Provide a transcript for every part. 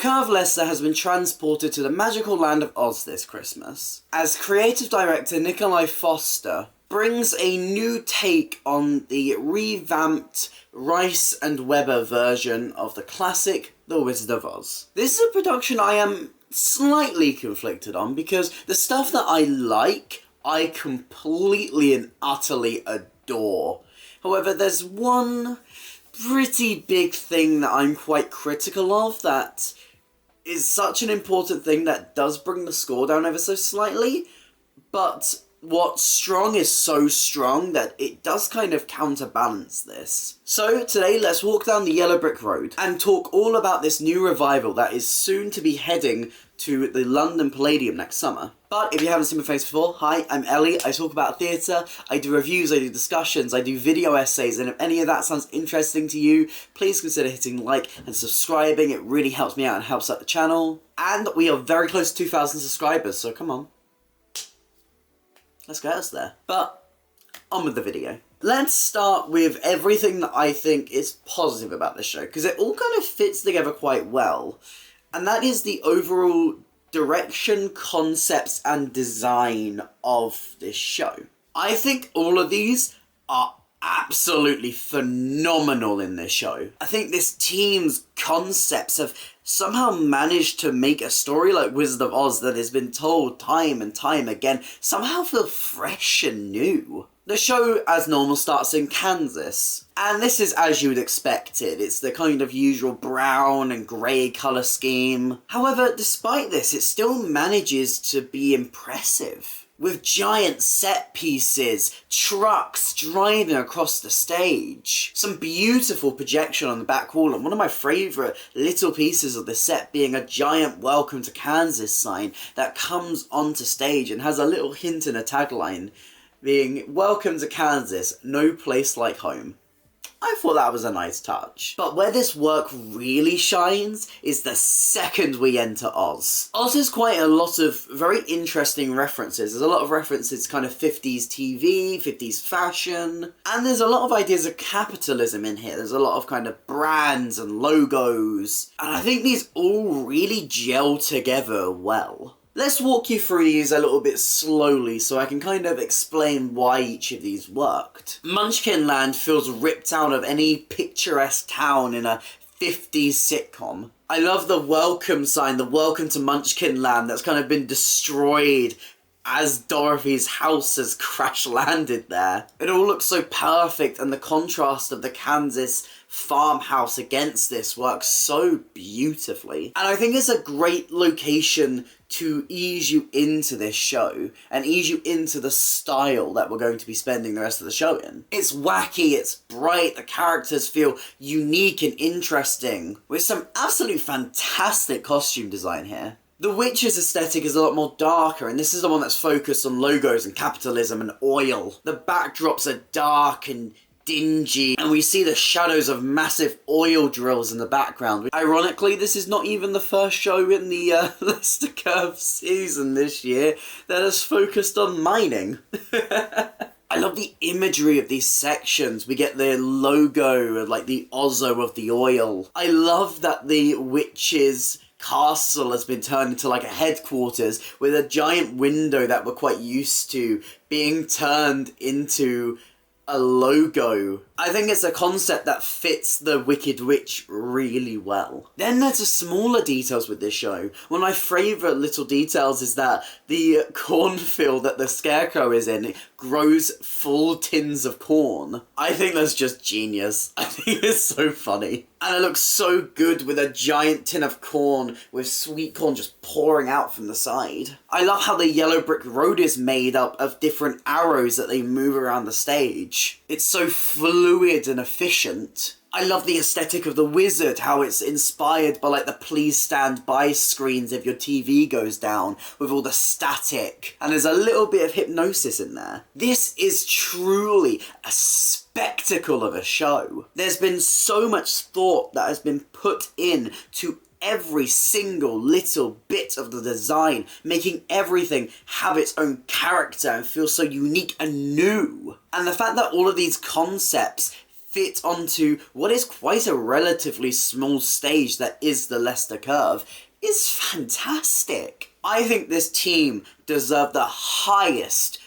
town of Leicester has been transported to the magical land of Oz this Christmas, as creative director Nikolai Foster brings a new take on the revamped Rice and Weber version of the classic The Wizard of Oz. This is a production I am slightly conflicted on, because the stuff that I like, I completely and utterly adore. However, there's one pretty big thing that I'm quite critical of that is such an important thing that does bring the score down ever so slightly, but what's strong is so strong that it does kind of counterbalance this. So today let's walk down the yellow brick road and talk all about this new revival that is soon to be heading to the London Palladium next summer. But if you haven't seen my face before, hi, I'm Ellie. I talk about theatre, I do reviews, I do discussions, I do video essays, and if any of that sounds interesting to you, please consider hitting like and subscribing. It really helps me out and helps out the channel. And we are very close to 2,000 subscribers, so come on. Let's get us there. But on with the video. Let's start with everything that I think is positive about this show, because it all kind of fits together quite well. And that is the overall direction, concepts, and design of this show. I think all of these are absolutely phenomenal in this show. I think this team's concepts have somehow managed to make a story like Wizard of Oz that has been told time and time again somehow feel fresh and new. The show, as normal, starts in Kansas, and this is as you would expect it. It's the kind of usual brown and grey colour scheme. However, despite this, it still manages to be impressive, with giant set pieces, trucks driving across the stage, some beautiful projection on the back wall, and one of my favourite little pieces of the set being a giant Welcome to Kansas sign that comes onto stage and has a little hint and a tagline being, "Welcome to Kansas, no place like home." I thought that was a nice touch. But where this work really shines is the second we enter Oz. Oz has quite a lot of very interesting references. There's a lot of references to kind of 50s TV, 50s fashion, and there's a lot of ideas of capitalism in here. There's a lot of kind of brands and logos, and I think these all really gel together well. Let's walk you through these a little bit slowly so I can kind of explain why each of these worked. Munchkin Land feels ripped out of any picturesque town in a 50s sitcom. I love the welcome sign, the welcome to Munchkin Land that's kind of been destroyed as Dorothy's house has crash landed there. It all looks so perfect, and the contrast of the Kansas farmhouse against this works so beautifully. And I think it's a great location to ease you into this show and ease you into the style that we're going to be spending the rest of the show in. It's wacky, it's bright, the characters feel unique and interesting, with some absolutely fantastic costume design here. The Witch's aesthetic is a lot more darker, and this is the one that's focused on logos and capitalism and oil. The backdrops are dark and dingy, and we see the shadows of massive oil drills in the background. Ironically, this is not even the first show in the Leicester Curve season this year that has focused on mining. I love the imagery of these sections. We get the logo, like the Ozzo of the oil. I love that the witch's castle has been turned into like a headquarters, with a giant window that we're quite used to being turned into a logo. I think it's a concept that fits the Wicked Witch really well. Then there's the smaller details with this show. One of my favourite little details is that the cornfield that the Scarecrow is in grows full tins of corn. I think that's just genius. I think it's so funny. And it looks so good with a giant tin of corn with sweet corn just pouring out from the side. I love how the yellow brick road is made up of different arrows that they move around the stage. It's so fluid and efficient. I love the aesthetic of the wizard, how it's inspired by like the please stand by screens if your TV goes down, with all the static, and there's a little bit of hypnosis in there. This is truly a spectacle of a show. There's been so much thought that has been put in to every single little bit of the design, making everything have its own character and feel so unique and new. And the fact that all of these concepts fit onto what is quite a relatively small stage that is the Leicester Curve is fantastic. I think this team deserve the highest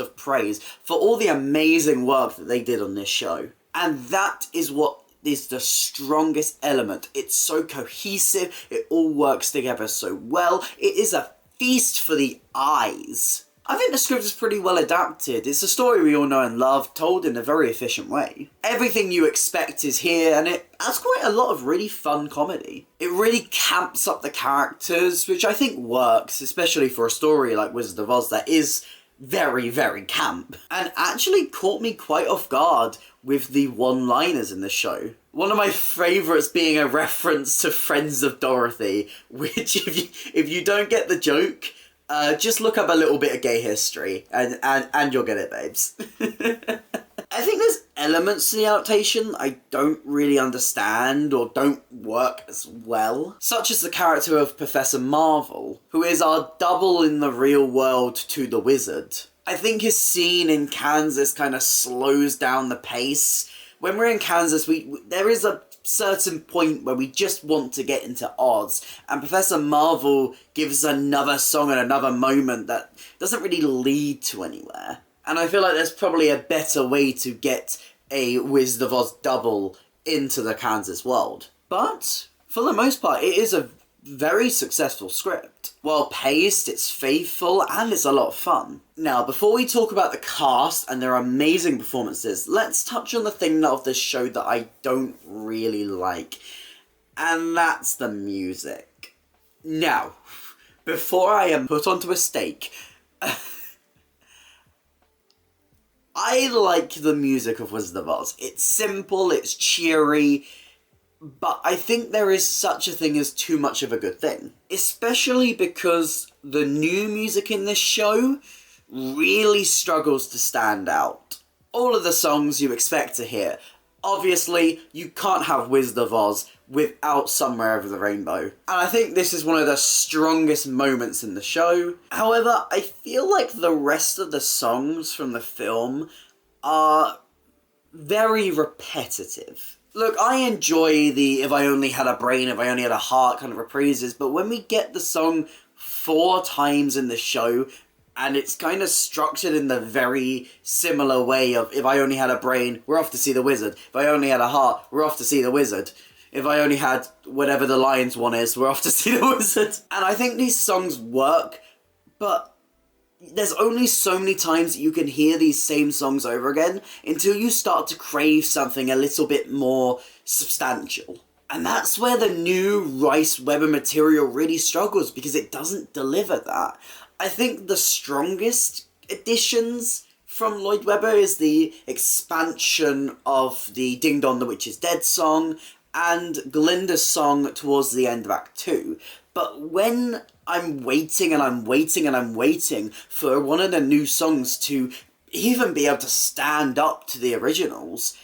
of praise for all the amazing work that they did on this show. And that is what is the strongest element. It's so cohesive, it all works together so well, it is a feast for the eyes. I think the script is pretty well adapted. It's a story we all know and love, told in a very efficient way. Everything you expect is here, and it has quite a lot of really fun comedy. It really camps up the characters, which I think works, especially for a story like Wizard of Oz that is very, very camp, and actually caught me quite off guard with the one-liners in the show. One of my favourites being a reference to Friends of Dorothy, which if you don't get the joke, just look up a little bit of gay history, and you'll get it, babes. I think there's elements to the adaptation I don't really understand or don't work as well, such as the character of Professor Marvel, who is our double in the real world to the wizard. I think his scene in Kansas kind of slows down the pace. When we're in Kansas, there is a certain point where we just want to get into Oz, and Professor Marvel gives another song and another moment that doesn't really lead to anywhere. And I feel like there's probably a better way to get a Wizard of Oz double into the Kansas world. But, for the most part, it is a very successful script. Well paced, it's faithful, and it's a lot of fun. Now, before we talk about the cast and their amazing performances, let's touch on the thing of this show that I don't really like, and that's the music. Now, before I am put onto a stake, I like the music of Wizard of Oz. It's simple, it's cheery, but I think there is such a thing as too much of a good thing. Especially because the new music in this show really struggles to stand out. All of the songs you expect to hear. Obviously, you can't have Wizard of Oz without Somewhere Over the Rainbow. And I think this is one of the strongest moments in the show. However, I feel like the rest of the songs from the film are very repetitive. Look, I enjoy the If I Only Had a Brain, If I Only Had a Heart kind of reprises, but when we get the song 4 times in the show, and it's kind of structured in the very similar way of if I only had a brain, we're off to see the wizard. If I only had a heart, we're off to see the wizard. If I only had whatever the lion's one is, we're off to see the wizard. And I think these songs work, but there's only so many times that you can hear these same songs over again until you start to crave something a little bit more substantial. And that's where the new Rice Webber material really struggles, because it doesn't deliver that. I think the strongest additions from Lloyd Webber is the expansion of the Ding Dong the Witch is Dead song and Glinda's song towards the end of Act 2. But when I'm waiting and I'm waiting and I'm waiting for one of the new songs to even be able to stand up to the originals,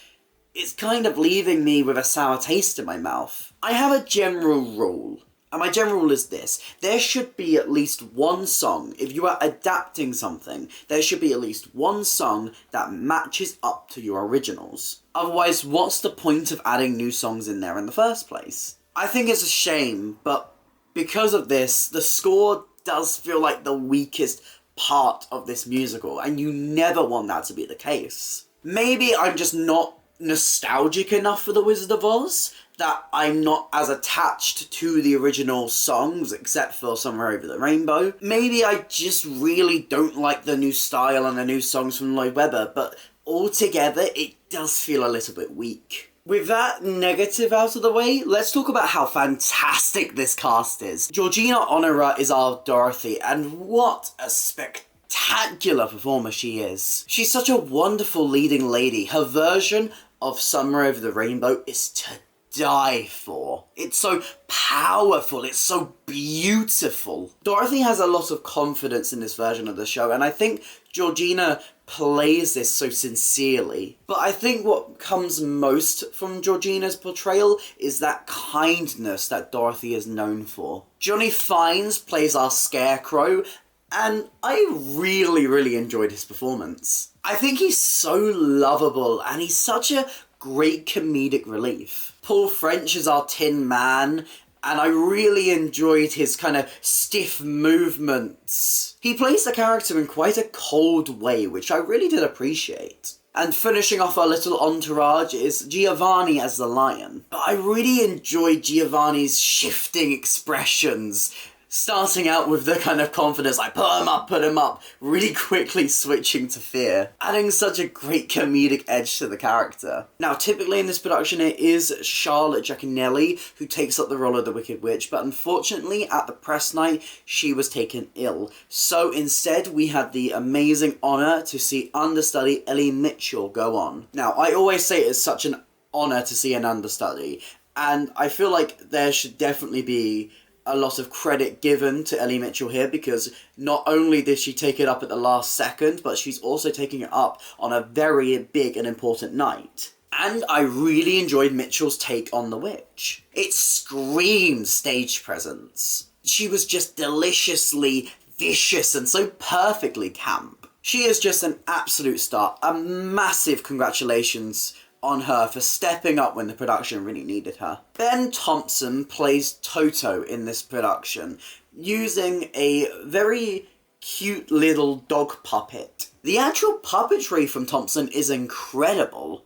it's kind of leaving me with a sour taste in my mouth. I have a general rule. And my general rule is this: there should be at least one song, if you are adapting something, there should be at least one song that matches up to your originals. Otherwise, what's the point of adding new songs in there in the first place? I think it's a shame, but because of this, the score does feel like the weakest part of this musical, and you never want that to be the case. Maybe I'm just not nostalgic enough for The Wizard of Oz, that I'm not as attached to the original songs, except for Somewhere Over the Rainbow. Maybe I just really don't like the new style and the new songs from Lloyd Webber, but altogether it does feel a little bit weak. With that negative out of the way, let's talk about how fantastic this cast is. Georgina Onuorah is our Dorothy, and what a spectacular performer she is. She's such a wonderful leading lady. Her version of Somewhere Over the Rainbow is to die for. It's so powerful, it's so beautiful. Dorothy has a lot of confidence in this version of the show, and I think Georgina plays this so sincerely. But I think what comes most from Georgina's portrayal is that kindness that Dorothy is known for. Johnny Fiennes plays our Scarecrow, And I really enjoyed his performance. I think he's so lovable and he's such a great comedic relief. Paul French is our Tin Man, and I really enjoyed his kind of stiff movements. He plays the character in quite a cold way, which I really did appreciate. And finishing off our little entourage is Giovanni as the lion. But I really enjoyed Giovanni's shifting expressions, starting out with the kind of confidence, like put him up, really quickly switching to fear, adding such a great comedic edge to the character. Now, typically in this production it is Charlotte Giaconelli who takes up the role of the Wicked Witch, but unfortunately at the press night she was taken ill. So instead we had the amazing honour to see understudy Ellie Mitchell go on. Now, I always say it's such an honour to see an understudy, and I feel like there should definitely be a lot of credit given to Ellie Mitchell here, because not only did she take it up at the last second, but she's also taking it up on a very big and important night. And I really enjoyed Mitchell's take on the witch. It screamed stage presence. She was just deliciously vicious and so perfectly camp. She is just an absolute star. A massive congratulations on her for stepping up when the production really needed her. Ben Thompson plays Toto in this production, using a very cute little dog puppet. The actual puppetry from Thompson is incredible.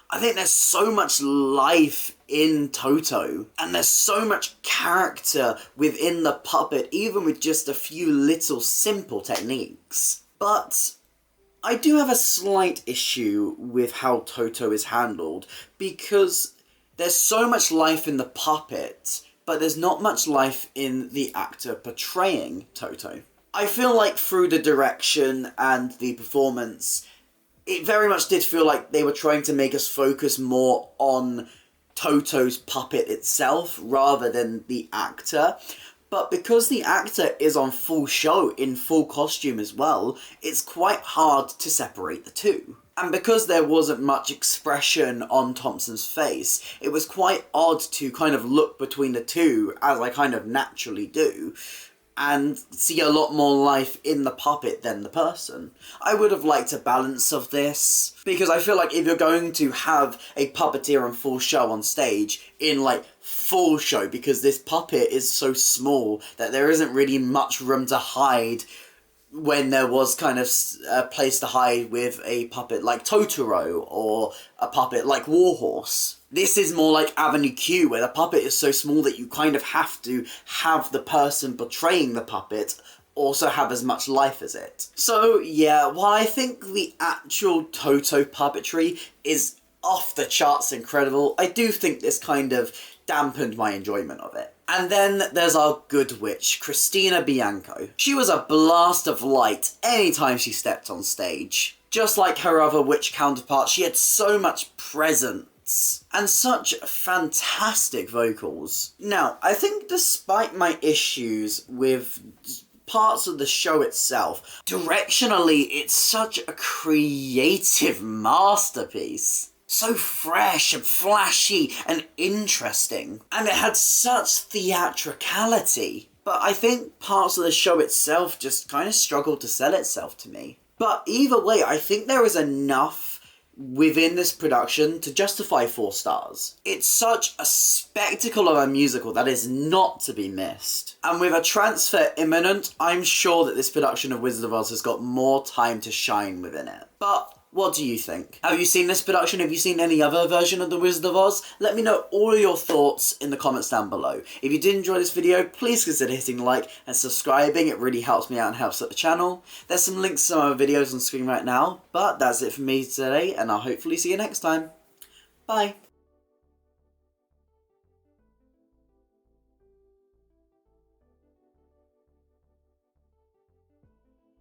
I think there's so much life in Toto, and there's so much character within the puppet, even with just a few little simple techniques. But I do have a slight issue with how Toto is handled, because there's so much life in the puppet, but there's not much life in the actor portraying Toto. I feel like through the direction and the performance, it very much did feel like they were trying to make us focus more on Toto's puppet itself rather than the actor. But because the actor is on full show, in full costume as well, it's quite hard to separate the two. And because there wasn't much expression on Thompson's face, it was quite odd to kind of look between the two, as I kind of naturally do, and see a lot more life in the puppet than the person. I would have liked a balance of this, because I feel like if you're going to have a puppeteer on full show on stage, in like full show, because this puppet is so small that there isn't really much room to hide when there was kind of a place to hide with a puppet like Totoro or a puppet like Warhorse. This is more like Avenue Q, where the puppet is so small that you kind of have to have the person portraying the puppet also have as much life as it. So yeah, while I think the actual Toto puppetry is off the charts incredible, I do think this kind of dampened my enjoyment of it. And then there's our good witch, Christina Bianco. She was a blast of light anytime she stepped on stage. Just like her other witch counterpart, she had so much presence and such fantastic vocals. Now, I think despite my issues with parts of the show itself, directionally it's such a creative masterpiece. So fresh and flashy and interesting, and it had such theatricality. But I think parts of the show itself just kind of struggled to sell itself to me. But either way, I think there is enough within this production to justify 4 stars. It's such a spectacle of a musical that is not to be missed. And with a transfer imminent, I'm sure that this production of Wizard of Oz has got more time to shine within it. But what do you think? Have you seen this production? Have you seen any other version of The Wizard of Oz? Let me know all your thoughts in the comments down below. If you did enjoy this video, please consider hitting like and subscribing. It really helps me out and helps out the channel. There's some links to some other videos on screen right now, but that's it for me today, and I'll hopefully see you next time. Bye.